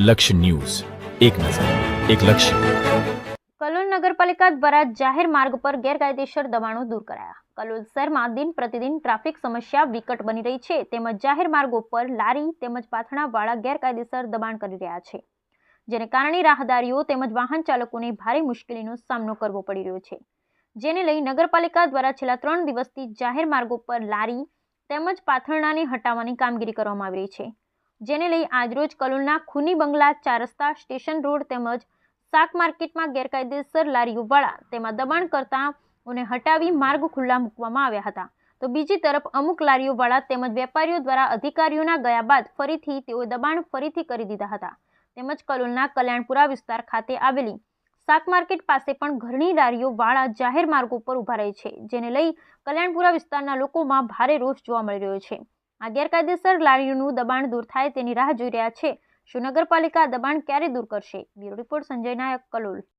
લક્ષ્ય ન્યૂઝ, એક નજર, એક લક્ષ્ય. કલોલ નગરપાલિકા દ્વારા જાહેર માર્ગ પર ગેરકાયદેસર દબાણો દૂર કરાયા. કલોલ શહેરમાં દિન પ્રતિદિન ટ્રાફિક સમસ્યા વિકટ બની રહી છે, તેમજ જાહેર માર્ગો પર લારી તેમજ પાથરણાવાળા ગેરકાયદેસર દબાણ કરી રહ્યા છે, જેને કારણે રાહદારીઓ તેમજ વાહન ચાલકોને ભારે મુશ્કેલીનો સામનો કરવો પડી રહ્યો છે. જેને લઈ નગરપાલિકા દ્વારા છેલ્લા 3 દિવસથી જાહેર માર્ગો પર લારી તેમજ પાથરણાને હટાવવાની કામગીરી કરવામાં આવી રહી છે. જેને લઈ આજરોજ કલોલના ખૂની બંગલા, 4 રસ્તા, સ્ટેશન રોડ તેમજ શાક માર્કેટમાં ગેરકાયદેસર લારીઓવાળા તેમાં દબાણ કરતાઓને હટાવી માર્ગ ખુલ્લા મૂકવામાં આવ્યા હતા. તો બીજી તરફ અમુક લારીઓવાળા તેમજ વેપારીઓ દ્વારા અધિકારીઓના ગયા બાદ ફરીથી તેઓ દબાણ ફરીથી કરી દીધા હતા. તેમજ કલોલના કલ્યાણપુરા વિસ્તાર ખાતે આવેલી શાક માર્કેટ પાસે પણ ઘણી લારીઓવાળા જાહેર માર્ગો પર ઊભા રહે છે, જેને લઈ કલ્યાણપુરા વિસ્તારના લોકોમાં ભારે રોષ જોવા મળી રહ્યો છે. આ ગેરકાયદેસર લારીઓનું દબાણ દૂર થાય તેની રાહ જોઈ રહ્યા છે. શું નગરપાલિકા દબાણ ક્યારે દૂર કરશે? બ્યુરો રિપોર્ટ, સંજય નાયક, કલોલ.